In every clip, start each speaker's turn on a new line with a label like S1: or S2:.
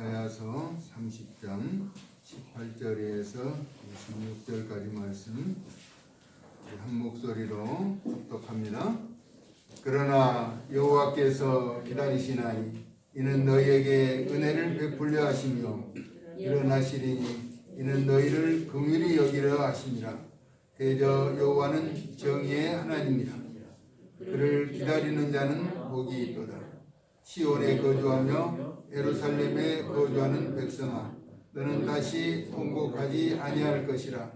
S1: 이사야서 30장 18절에서 26절까지 말씀 한 목소리로 독독합니다. 그러나 여호와께서 기다리시나니 이는 너희에게 은혜를 베풀려 하시며 일어나시리니 이는 너희를 긍휼히 여기려 하심이라. 대저 여호와는 정의의 하나님이라. 그를 기다리는 자는 복이 있도다. 시온에 거주하며 예루살렘에 거주하는 백성아, 너는 다시 통곡하지 아니할 것이라.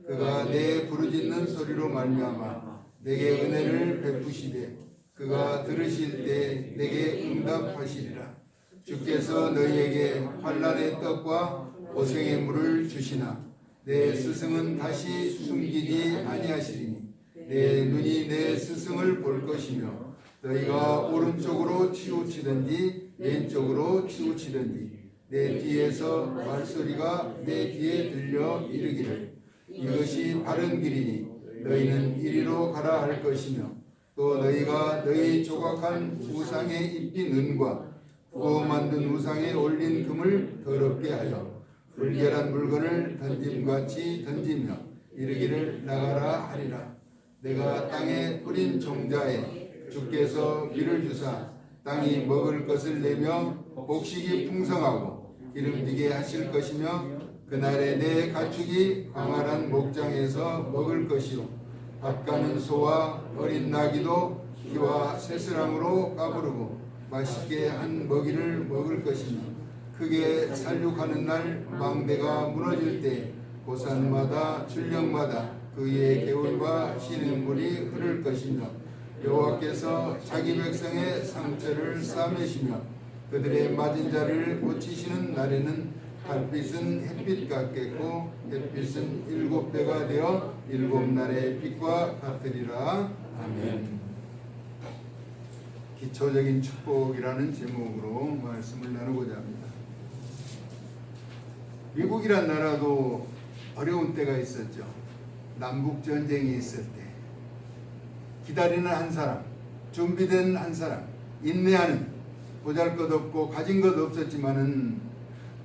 S1: 그가 내 부르짖는 소리로 말미암아 내게 은혜를 베푸시되 그가 들으실 때 내게 응답하시리라. 주께서 너희에게 환난의 떡과 고생의 물을 주시나 내 스승은 다시 숨기지 아니하시리니 내 눈이 내 스승을 볼 것이며 너희가 오른쪽으로 치우치든지 왼쪽으로 치우치든지 내 뒤에서 말소리가 내 귀에 들려 이르기를 이것이 바른 길이니 너희는 이리로 가라 할 것이며 또 너희가 너희 조각한 우상에 입힌 은과 구워 만든 우상에 올린 금을 더럽게 하여 불결한 물건을 던짐같이 던지며 이르기를 나가라 하리라. 내가 땅에 뿌린 종자에 주께서 비를 주사 땅이 먹을 것을 내며 곡식이 풍성하고 기름지게 하실 것이며 그날에 내 가축이 광활한 목장에서 먹을 것이요 밭가는 소와 어린 나귀도 기와 새스랑으로 까부르고 맛있게 한 먹이를 먹을 것이며 크게 살육하는 날 망대가 무너질 때 고산마다 출령마다 그의 개울과 쉬는 물이 흐를 것이며 여호와께서 자기 백성의 상처를 싸매시며 그들의 맞은 자를 고치시는 날에는 달빛은 햇빛 같겠고 햇빛은 7배가 되어 7날의 빛과 같으리라. 아멘. 기초적인 축복이라는 제목으로 말씀을 나누고자 합니다. 미국이란 나라도 어려운 때가 있었죠. 남북전쟁이 있을 때 기다리는 한 사람, 준비된 한 사람, 인내하는, 보잘것없고 가진 것 없었지만은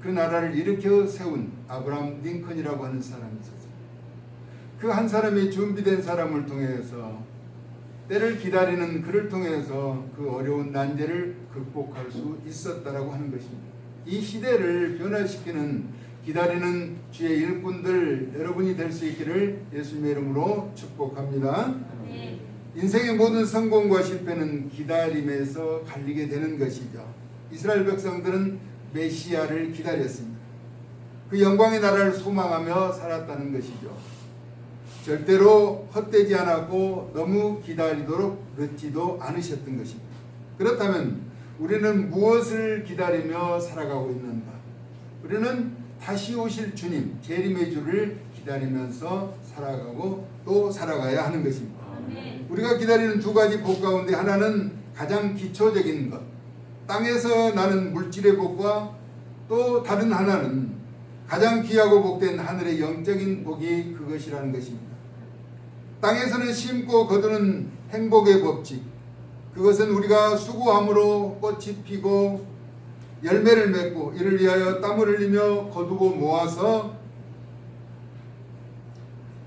S1: 그 나라를 일으켜 세운 아브라함 링컨이라고 하는 사람이 있었어요. 그 한 사람이 준비된 사람을 통해서 때를 기다리는 그를 통해서 그 어려운 난제를 극복할 수 있었다라고 하는 것입니다. 이 시대를 변화시키는 기다리는 주의 일꾼들 여러분이 될 수 있기를 예수님의 이름으로 축복합니다. 네. 인생의 모든 성공과 실패는 기다림에서 갈리게 되는 것이죠. 이스라엘 백성들은 메시아를 기다렸습니다. 그 영광의 나라를 소망하며 살았다는 것이죠. 절대로 헛되지 않았고 너무 기다리도록 늦지도 않으셨던 것입니다. 그렇다면 우리는 무엇을 기다리며 살아가고 있는가? 우리는 다시 오실 주님, 재림의 주를 기다리면서 살아가고 또 살아가야 하는 것입니다. 우리가 기다리는 두 가지 복 가운데 하나는 가장 기초적인 것, 땅에서 나는 물질의 복과 또 다른 하나는 가장 귀하고 복된 하늘의 영적인 복이 그것이라는 것입니다. 땅에서는 심고 거두는 행복의 법칙, 그것은 우리가 수고함으로 꽃이 피고 열매를 맺고 이를 위하여 땀을 흘리며 거두고 모아서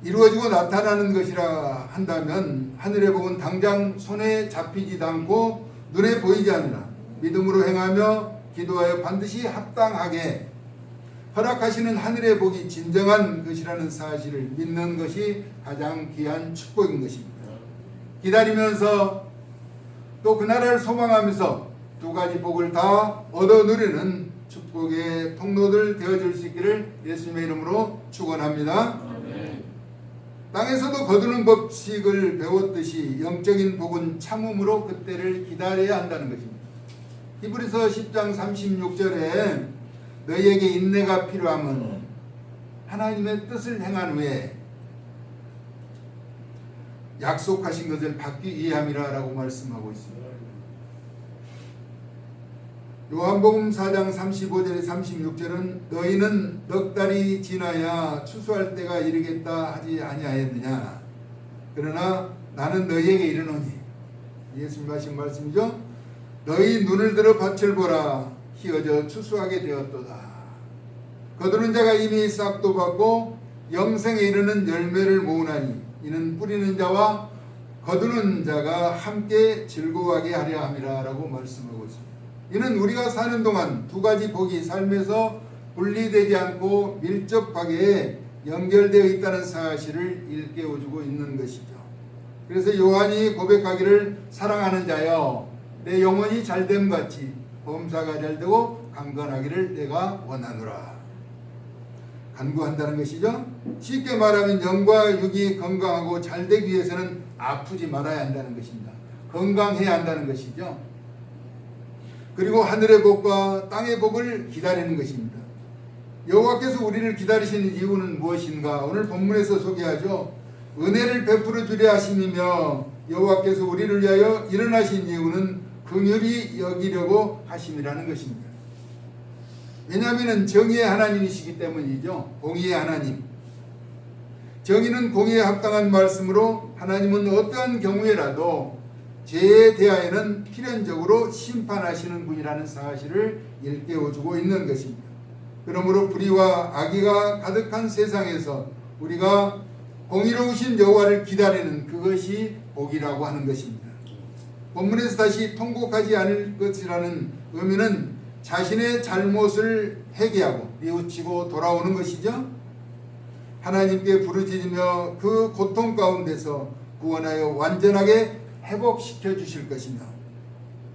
S1: 이루어지고 나타나는 것이라 한다면 하늘의 복은 당장 손에 잡히지도 않고 눈에 보이지 않으나 믿음으로 행하며 기도하여 반드시 합당하게 허락하시는 하늘의 복이 진정한 것이라는 사실을 믿는 것이 가장 귀한 축복인 것입니다. 기다리면서 또 그 나라를 소망하면서 두 가지 복을 다 얻어 누리는 축복의 통로들 되어줄 수 있기를 예수님의 이름으로 축원합니다. 땅에서도 거두는 법칙을 배웠듯이 영적인 복은 참음으로 그때를 기다려야 한다는 것입니다. 히브리서 10장 36절에 너희에게 인내가 필요함은 하나님의 뜻을 행한 후에 약속하신 것을 받기 위함이라 라고 말씀하고 있습니다. 요한복음 4장 35절에 36절은 너희는 넉 달이 지나야 추수할 때가 이르겠다 하지 아니하였느냐. 그러나 나는 너희에게 이르노니, 예수님 하신 말씀이죠. 너희 눈을 들어 밭을 보라. 키워져 추수하게 되었도다. 거두는 자가 이미 싹도 받고 영생에 이르는 열매를 모으나니 이는 뿌리는 자와 거두는 자가 함께 즐거워하게 하려 함이라 라고 말씀하고 있습니다. 이는 우리가 사는 동안 두 가지 복이 삶에서 분리되지 않고 밀접하게 연결되어 있다는 사실을 일깨워주고 있는 것이죠. 그래서 요한이 고백하기를 사랑하는 자여 내 영혼이 잘됨 같이 범사가 잘되고 강건하기를 내가 원하노라. 간구한다는 것이죠. 쉽게 말하면 영과 육이 건강하고 잘되기 위해서는 아프지 말아야 한다는 것입니다. 건강해야 한다는 것이죠. 그리고 하늘의 복과 땅의 복을 기다리는 것입니다. 여호와께서 우리를 기다리시는 이유는 무엇인가? 오늘 본문에서 소개하죠. 은혜를 베풀어 주려 하심이며 여호와께서 우리를 위하여 일어나신 이유는 긍휼히 여기려고 하심이라는 것입니다. 왜냐하면 정의의 하나님이시기 때문이죠. 공의의 하나님. 정의는 공의에 합당한 말씀으로 하나님은 어떠한 경우에라도 죄에 대하여는 필연적으로 심판하시는 분이라는 사실을 일깨워주고 있는 것입니다. 그러므로 불의와 악의가 가득한 세상에서 우리가 공의로우신 여호와를 기다리는 그것이 복이라고 하는 것입니다. 본문에서 다시 통곡하지 않을 것이라는 의미는 자신의 잘못을 회개하고 뉘우치고 돌아오는 것이죠. 하나님께 부르짖으며 그 고통 가운데서 구원하여 완전하게 회복시켜 주실 것이며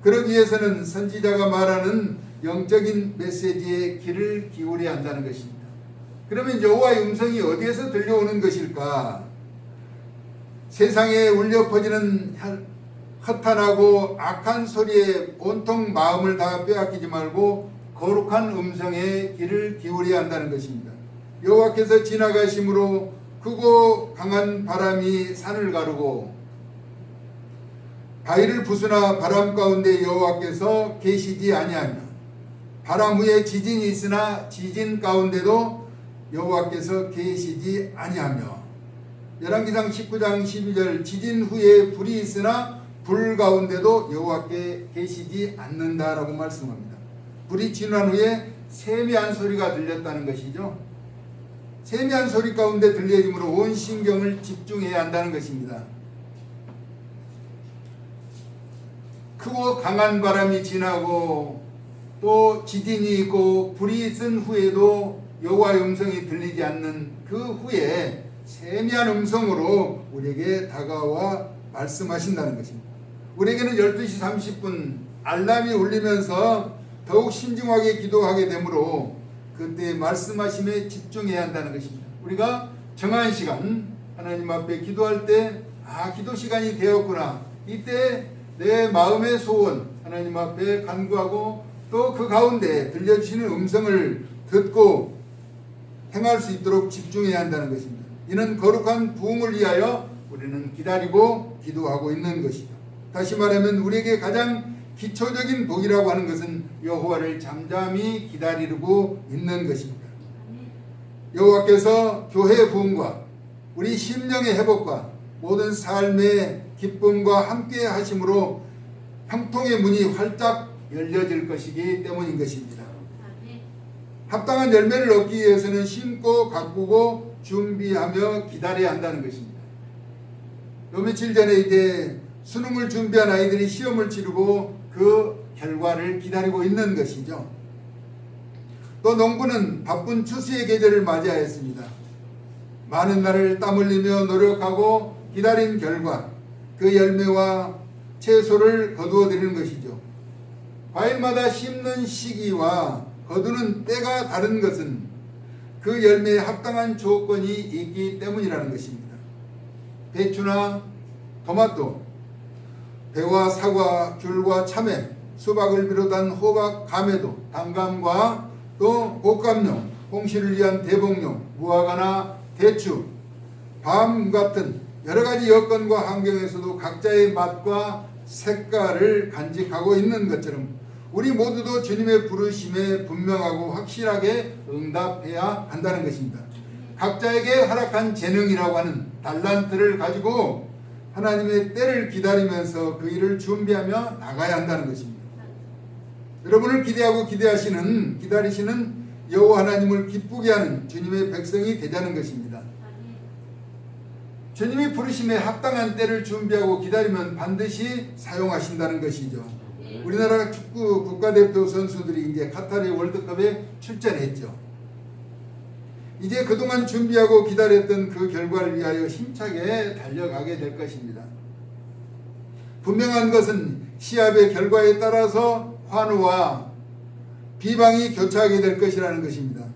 S1: 그러기 위해서는 선지자가 말하는 영적인 메시지에 귀를 기울여야 한다는 것입니다. 그러면 여호와의 음성이 어디에서 들려오는 것일까? 세상에 울려 퍼지는 허탄하고 악한 소리에 온통 마음을 다 빼앗기지 말고 거룩한 음성에 귀를 기울여야 한다는 것입니다. 여호와께서 지나가심으로 크고 강한 바람이 산을 가르고 바위를 부수나 바람 가운데 여호와께서 계시지 아니하며 바람 후에 지진이 있으나 지진 가운데도 여호와께서 계시지 아니하며 열왕기상 19장 12절 지진 후에 불이 있으나 불 가운데도 여호와께 계시지 않는다라고 말씀합니다. 불이 지난 후에 세미한 소리가 들렸다는 것이죠. 세미한 소리 가운데 들려짐으로 온 신경을 집중해야 한다는 것입니다. 크고 강한 바람이 지나고 또 지진이 있고 불이 쓴 후에도 여호와의 음성이 들리지 않는 그 후에 세미한 음성으로 우리에게 다가와 말씀하신다는 것입니다. 우리에게는 12시 30분 알람이 울리면서 더욱 신중하게 기도하게 되므로 그때 말씀하심에 집중해야 한다는 것입니다. 우리가 정한 시간 하나님 앞에 기도할 때 기도 시간이 되었구나. 이때 내 마음의 소원 하나님 앞에 간구하고 또 그 가운데 들려주시는 음성을 듣고 행할 수 있도록 집중해야 한다는 것입니다. 이는 거룩한 부흥을 위하여 우리는 기다리고 기도하고 있는 것이죠. 다시 말하면 우리에게 가장 기초적인 복이라고 하는 것은 여호와를 잠잠히 기다리고 있는 것입니다. 여호와께서 교회의 부흥과 우리 심령의 회복과 모든 삶의 기쁨과 함께 하심으로 형통의 문이 활짝 열려질 것이기 때문인 것입니다. 합당한 열매를 얻기 위해서는 심고 가꾸고 준비하며 기다려야 한다는 것입니다. 요 며칠 전에 이제 수능을 준비한 아이들이 시험을 치르고 그 결과를 기다리고 있는 것이죠. 또 농부는 바쁜 추수의 계절을 맞이하였습니다. 많은 날을 땀 흘리며 노력하고 기다린 결과 그 열매와 채소를 거두어 드리는 것이죠. 과일마다 심는 시기와 거두는 때가 다른 것은 그 열매에 합당한 조건이 있기 때문이라는 것입니다. 배추나 토마토, 배와 사과, 귤과 참외, 수박을 비롯한 호박, 감에도 단감과 또 곶감용, 홍시를 위한 대복용, 무화과나 대추, 밤 같은 여러 가지 여건과 환경에서도 각자의 맛과 색깔을 간직하고 있는 것처럼 우리 모두도 주님의 부르심에 분명하고 확실하게 응답해야 한다는 것입니다. 각자에게 허락한 재능이라고 하는 달란트를 가지고 하나님의 때를 기다리면서 그 일을 준비하며 나가야 한다는 것입니다. 여러분을 기대하고 기다리시는 여호와 하나님을 기쁘게 하는 주님의 백성이 되자는 것입니다. 주님이 부르심에 합당한 때를 준비하고 기다리면 반드시 사용하신다는 것이죠. 우리나라 축구 국가대표 선수들이 이제 카타르 월드컵에 출전했죠. 이제 그동안 준비하고 기다렸던 그 결과를 위하여 힘차게 달려가게 될 것입니다. 분명한 것은 시합의 결과에 따라서 환호와 비방이 교차하게 될 것이라는 것입니다.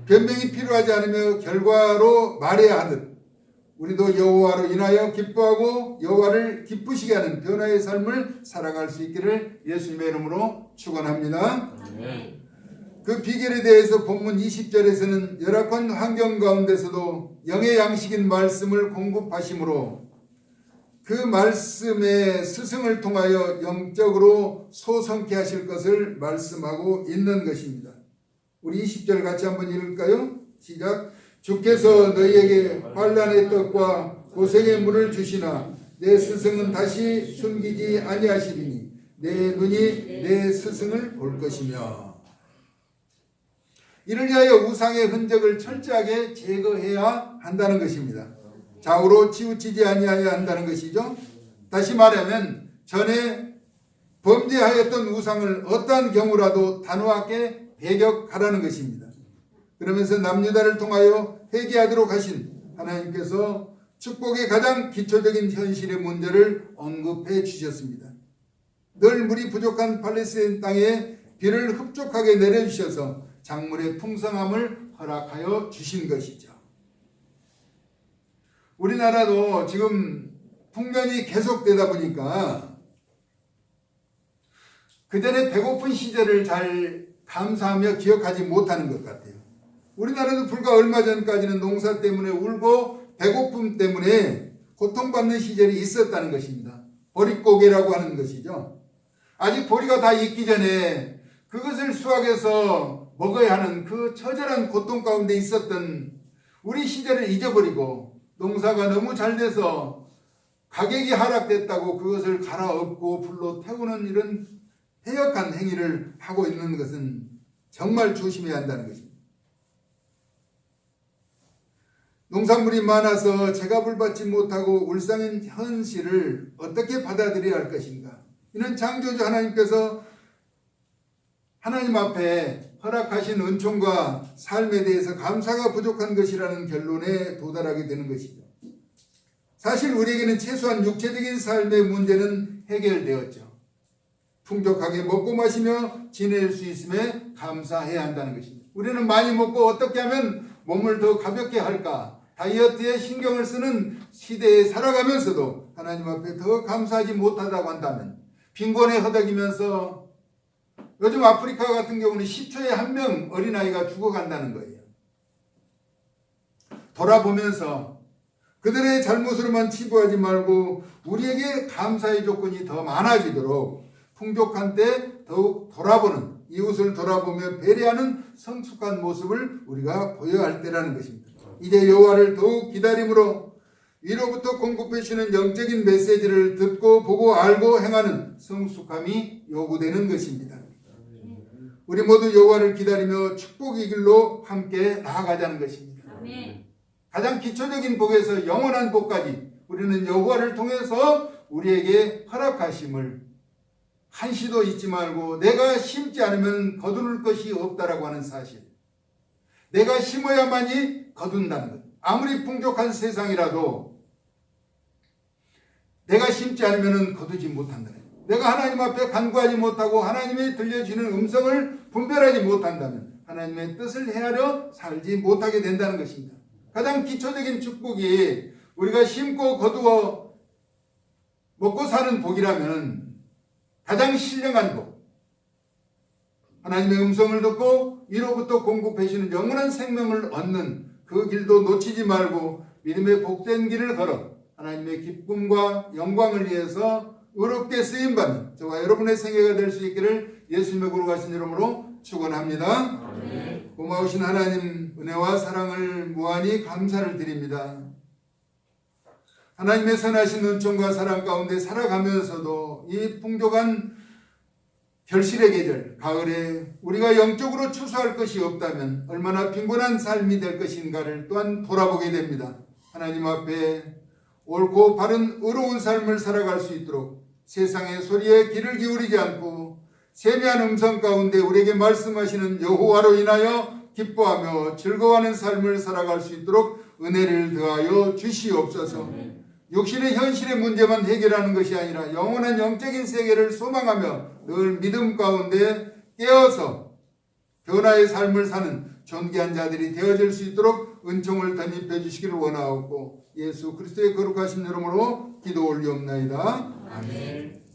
S1: 변명이 필요하지 않으며 결과로 말해야 하듯 우리도 여호와로 인하여 기뻐하고 여호와를 기쁘시게 하는 변화의 삶을 살아갈 수 있기를 예수님의 이름으로 축원합니다.
S2: 아멘.
S1: 그 비결에 대해서 본문 20절에서는 열악한 환경 가운데서도 영의 양식인 말씀을 공급하심으로 그 말씀의 스승을 통하여 영적으로 소성케 하실 것을 말씀하고 있는 것입니다. 우리 20절 같이 한번 읽을까요? 시작. 주께서 너희에게 환난의 떡과 고생의 물을 주시나 내 스승은 다시 숨기지 아니하시리니 내 눈이 내 스승을 볼 것이며. 이를 위하여 우상의 흔적을 철저하게 제거해야 한다는 것입니다. 좌우로 치우치지 아니하여야 한다는 것이죠. 다시 말하면 전에 범죄하였던 우상을 어떠한 경우라도 단호하게 배격하라는 것입니다. 그러면서 남유다를 통하여 회개하도록 하신 하나님께서 축복의 가장 기초적인 현실의 문제를 언급해 주셨습니다. 늘 물이 부족한 팔레스타인 땅에 비를 흡족하게 내려주셔서 작물의 풍성함을 허락하여 주신 것이죠. 우리나라도 지금 풍년이 계속되다 보니까 그전에 배고픈 시절을 잘 감사하며 기억하지 못하는 것 같아요. 우리나라도 불과 얼마 전까지는 농사 때문에 울고 배고픔 때문에 고통받는 시절이 있었다는 것입니다. 보릿고개라고 하는 것이죠. 아직 보리가 다 익기 전에 그것을 수확해서 먹어야 하는 그 처절한 고통 가운데 있었던 우리 시절을 잊어버리고 농사가 너무 잘 돼서 가격이 하락됐다고 그것을 갈아엎고 불로 태우는 이런 해역한 행위를 하고 있는 것은 정말 조심해야 한다는 것입니다. 농산물이 많아서 제값을 받지 못하고 울상인 현실을 어떻게 받아들여야 할 것인가? 이는 창조주 하나님께서 하나님 앞에 허락하신 은총과 삶에 대해서 감사가 부족한 것이라는 결론에 도달하게 되는 것이죠. 사실 우리에게는 최소한 육체적인 삶의 문제는 해결되었죠. 풍족하게 먹고 마시며 지낼 수 있음에 감사해야 한다는 것입니다. 우리는 많이 먹고 어떻게 하면 몸을 더 가볍게 할까? 다이어트에 신경을 쓰는 시대에 살아가면서도 하나님 앞에 더 감사하지 못하다고 한다면 빈곤에 허덕이면서 요즘 아프리카 같은 경우는 10초에 1명 어린아이가 죽어간다는 거예요. 돌아보면서 그들의 잘못으로만 치부하지 말고 우리에게 감사의 조건이 더 많아지도록 풍족한 때 더욱 돌아보는, 이웃을 돌아보며 배려하는 성숙한 모습을 우리가 보여야 할 때라는 것입니다. 이제 여호와를 더욱 기다림으로 위로부터 공급해 주시는 영적인 메시지를 듣고 보고 알고 행하는 성숙함이 요구되는 것입니다. 우리 모두 여호와를 기다리며 축복의 길로 함께 나아가자는 것입니다. 가장 기초적인 복에서 영원한 복까지 우리는 여호와를 통해서 우리에게 허락하심을 한시도 잊지 말고 내가 심지 않으면 거두는 것이 없다라고 하는 사실, 내가 심어야만이 거둔다는 것. 아무리 풍족한 세상이라도 내가 심지 않으면 거두지 못한다는 것. 내가 하나님 앞에 간구하지 못하고 하나님이 들려주는 음성을 분별하지 못한다면 하나님의 뜻을 헤아려 살지 못하게 된다는 것입니다. 가장 기초적인 축복이 우리가 심고 거두어 먹고 사는 복이라면 가장 신령한 복, 하나님의 음성을 듣고 이로부터 공급해 주시는 영원한 생명을 얻는 그 길도 놓치지 말고 믿음의 복된 길을 걸어 하나님의 기쁨과 영광을 위해서 의롭게 쓰임받는 저와 여러분의 생애가 될 수 있기를 예수님의 거룩하신 이름으로 축원합니다. 고마우신 하나님, 은혜와 사랑을 무한히 감사를 드립니다. 하나님의 선하신 은총과 사랑 가운데 살아가면서도 이 풍족한 결실의 계절, 가을에 우리가 영적으로 추수할 것이 없다면 얼마나 빈곤한 삶이 될 것인가를 또한 돌아보게 됩니다. 하나님 앞에 옳고 바른 의로운 삶을 살아갈 수 있도록 세상의 소리에 귀를 기울이지 않고 세미한 음성 가운데 우리에게 말씀하시는 여호와로 인하여 기뻐하며 즐거워하는 삶을 살아갈 수 있도록 은혜를 더하여 주시옵소서. 육신의 현실의 문제만 해결하는 것이 아니라 영원한 영적인 세계를 소망하며 늘 믿음 가운데 깨어서 변화의 삶을 사는 존귀한 자들이 되어질 수 있도록 은총을 덧입혀 주시기를 원하옵고 예수 그리스도의 거룩하신 이름으로 기도 올리옵나이다. 아멘.